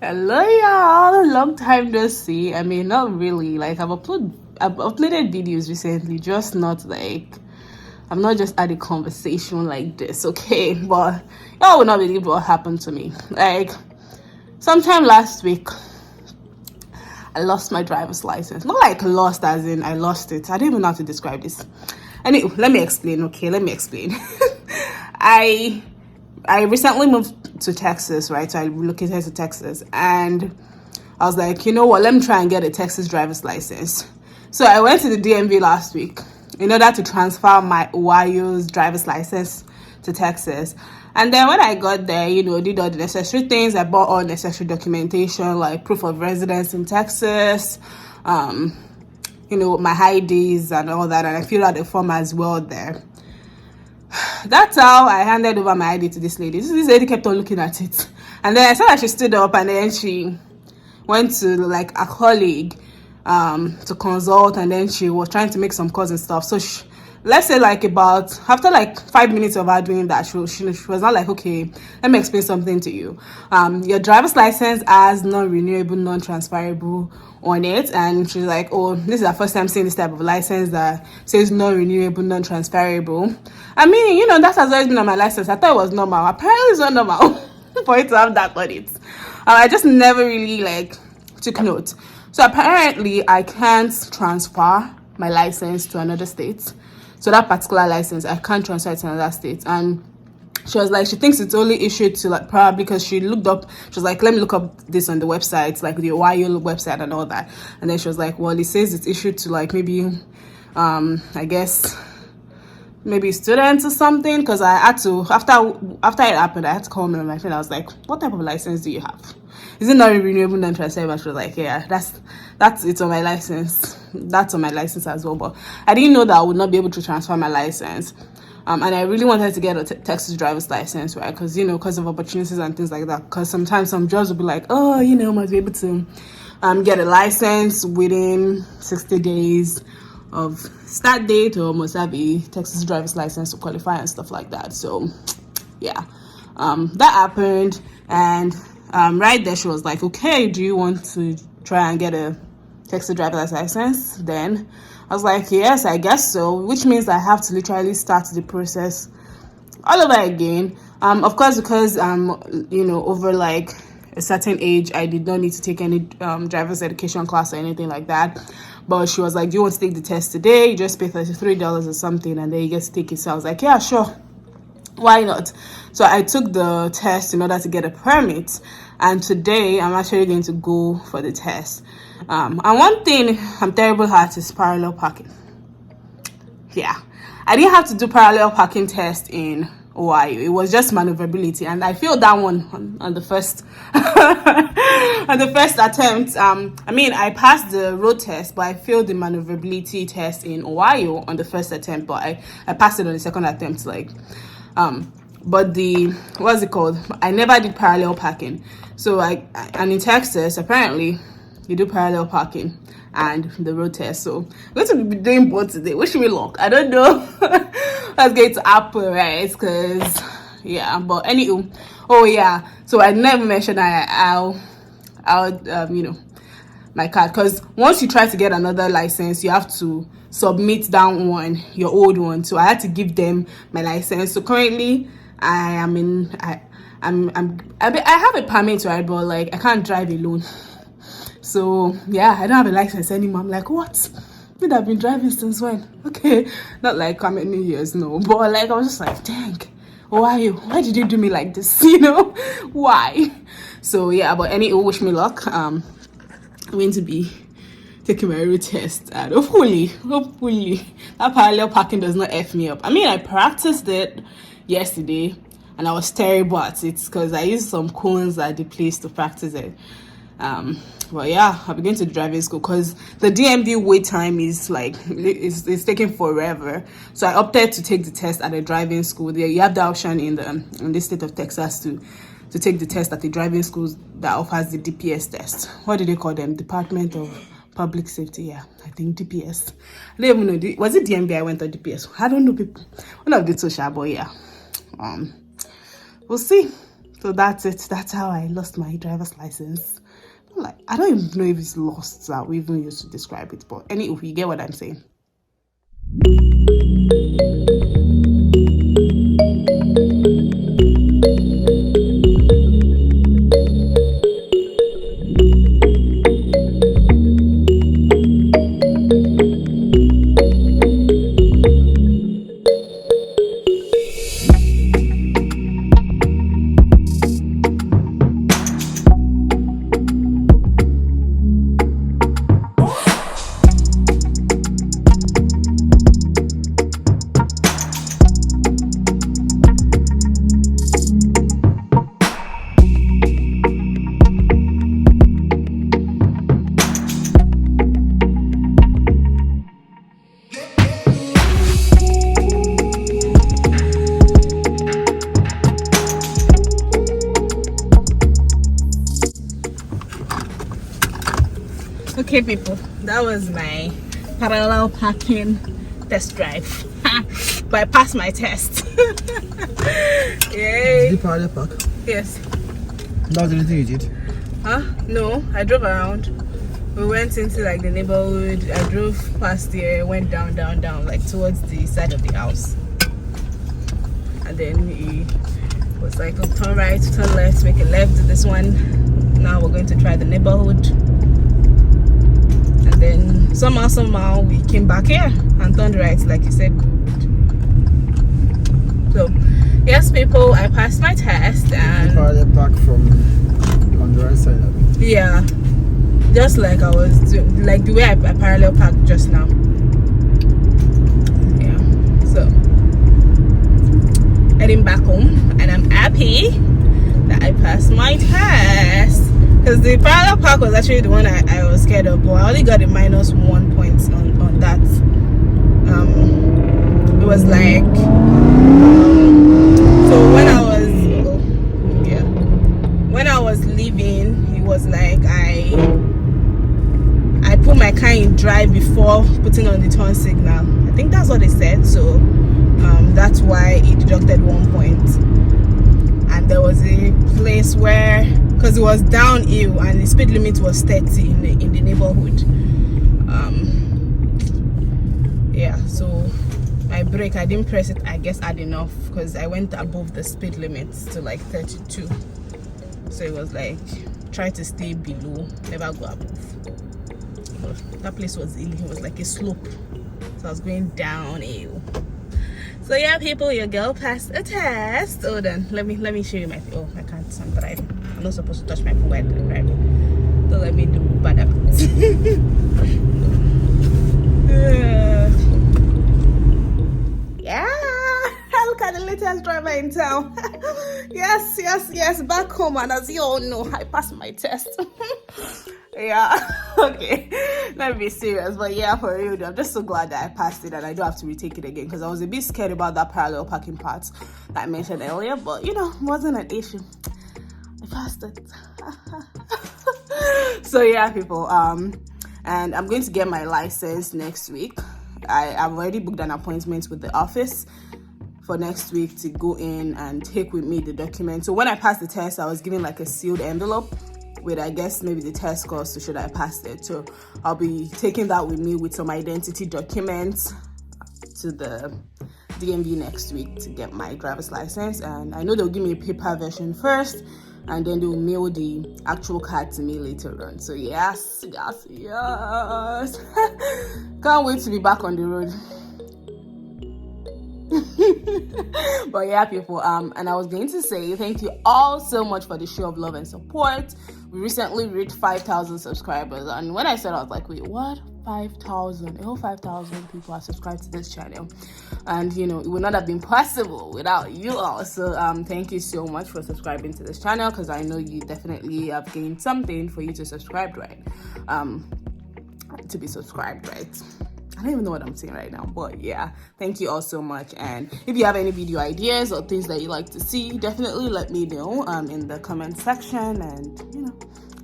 Hello, y'all. Long time no see. I mean, not really. Like I've uploaded videos recently, just not like I'm not just had a conversation like this, okay? But y'all will not believe what happened to me. Like sometime last week, I lost my driver's license. Not like lost as in I lost it. I don't even know how to describe this. Anyway, let me explain. Okay, let me explain. I I recently moved to Texas, right? So I relocated to Texas, and I was like, you know what? Let me try and get a Texas driver's license. So I went to the DMV last week in order to transfer my Ohio's driver's license to Texas. And then when I got there, did all the necessary things. I bought all necessary documentation like proof of residence in Texas, um, my IDs and all that. And I filled out the form as well there. That's how I handed over my ID to this lady. This lady kept on looking at it. And then I saw that she stood up and then she went to like a colleague to consult, and then she was trying to make some calls and stuff. So let's say like about after like 5 minutes of her doing that, she was not like, okay, let me explain something to you. Your driver's license has non-renewable, non-transferable on it, and she's like, oh, this is the first time seeing this type of license that says non-renewable, non-transferable. I mean, that has always been on my license. I thought it was normal. Apparently it's not normal for it to have that on it. I just never really like took note. So apparently I can't transfer my license to another state. So that particular license, I can't transfer it to another state. And she was like, she thinks it's only issued to like probably because she looked up, she was like, let me look up this on the website, like the Ohio website and all that. And then she was like, well, it says it's issued to like maybe, I guess, maybe students or something, because I had to after it happened, I had to call me on my friend. I was like, what type of license do you have? Is it not renewable, non-transferable? She was like, yeah, that's it on my license. That's on my license as well. But I didn't know that I would not be able to transfer my license. And I really wanted to get a Texas driver's license, right? Because because of opportunities and things like that. Because sometimes some jobs will be like, oh, must be able to get a license within 60 days of start date, or must have a Texas driver's license to qualify and stuff like that. So yeah, that happened, and right there she was like, okay, do you want to try and get a Texas driver's license? Then I was like, yes, I guess so, which means I have to literally start the process all over again. Of course, because over like a certain age, I did not need to take any driver's education class or anything like that. But she was like, do you want to take the test today? You just pay $33 or something, and then you get to take it. So I was like, yeah, sure, why not? So I took the test in order to get a permit, and today I'm actually going to go for the test. And one thing I'm terrible at is parallel parking. Yeah, I didn't have to do parallel parking test in Ohio. It was just maneuverability, and I failed that one on the first on the first attempt. I mean, I passed the road test, but I failed the maneuverability test in Ohio on the first attempt. But I passed it on the second attempt. But the what's it called? I never did parallel parking. So and in Texas apparently you do parallel parking and the road test. So I'm going to be doing both today. Wish me luck. I don't know what's going to happen, right? Because yeah, but anywho, oh yeah. So I never mentioned I'll my card, because once you try to get another license, you have to submit that one, your old one. So I had to give them my license. So currently I am in I have a permit, right, but like I can't drive alone. So yeah, I don't have a license anymore. I'm like, what? I've been driving since when? Okay, not like how many years, no, but like I was just like, dang, why did you do me like this? Why? So yeah, but anyway, wish me luck. I'm going to be taking my road test, and hopefully that parallel parking does not F me up. I mean, I practiced it yesterday and I was terrible at it because I used some cones at the place to practice it. But yeah, I'll begin to driving school because the DMV wait time is like it's taking forever. So I opted to take the test at a driving school. There you have the option in the state of Texas to take the test at the driving schools that offers the DPS test. What do they call them? Department of Public Safety. Yeah, I think DPS. I don't even know. Was it DMV I went or DPS? I don't know people. One of the two, but yeah. We'll see. So that's it. That's how I lost my driver's license. Like, I don't even know if it's lost that we even used to describe it, but anyway, you get what I'm saying. Okay, people, that was my parallel parking test drive. But I passed my test. Yay. Did you parallel park? Yes. That was the only thing you did? Huh? No, I drove around. We went into like the neighborhood. I drove past there, went down, like towards the side of the house. And then he was like, oh, turn right, turn left, make a left to this one. Now we're going to try the neighborhood. And then somehow we came back here and turned right, like you said. So yes, people, I passed my test. And parallel park from on the right side of it. Yeah, just like I was doing, like the way I parallel parked just now. Yeah, so heading back home, and I'm happy that I passed my test. Because the parallel park was actually the one I was scared of, but I only got a -1 point on that. It was like, so when I was leaving, it was like I put my car in drive before putting on the turn signal. I think that's what they said. So that's why it deducted 1 point. And there was a place where, because it was downhill and the speed limit was 30 in the neighborhood. Yeah, so my brake, I didn't press it, I guess, hard enough, because I went above the speed limit to like 32. So it was like, try to stay below, never go above. But that place was hilly, it was like a slope, so I was going downhill. So yeah, people, your girl passed a test. Hold on, let me show you my. Oh, I can't. I'm driving. I'm not supposed to touch my phone while I'm driving. Don't let me do bad habits. Yeah, look at the latest driver in town. yes. Back home, and as you all know, I passed my test. Yeah, okay, let me be serious, but yeah, for real, I'm just so glad that I passed it and I don't have to retake it again, because I was a bit scared about that parallel parking part that I mentioned earlier, but you know, it wasn't an issue. I passed it. So yeah, people, and I'm going to get my license next week. I've already booked an appointment with the office for next week to go in and take with me the document. So when I passed the test, I was given like a sealed envelope with, I guess, maybe the test scores to show that I passed it. So I'll be taking that with me with some identity documents to the DMV next week to get my driver's license. And I know they'll give me a paper version first, and then they'll mail the actual card to me later on. So yes. Can't wait to be back on the road. But yeah, people, and I was going to say thank you all so much for the show of love and support. We recently reached 5,000 subscribers, and when I said, I was like, wait, what? 5,000? A whole 5,000 people are subscribed to this channel, and you know, it would not have been possible without you all. So thank you so much for subscribing to this channel, because I know you definitely have gained something for you to subscribe, right? To be subscribed, right? I don't even know what I'm saying right now, but yeah, thank you all so much. And if you have any video ideas or things that you like to see, definitely let me know in the comment section, and you know,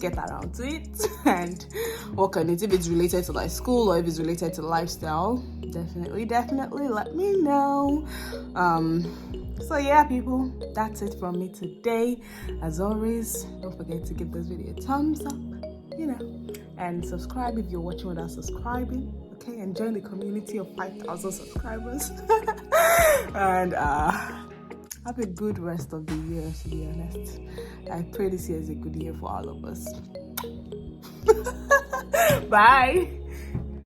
get around to it and work on it. If it's related to like school or if it's related to lifestyle, definitely let me know. So yeah, people, that's it from me today. As always, don't forget to give this video a thumbs up, and subscribe if you're watching without subscribing. Okay, and join the community of 5,000 subscribers. And have a good rest of the year, to be honest. I pray this year is a good year for all of us. Bye.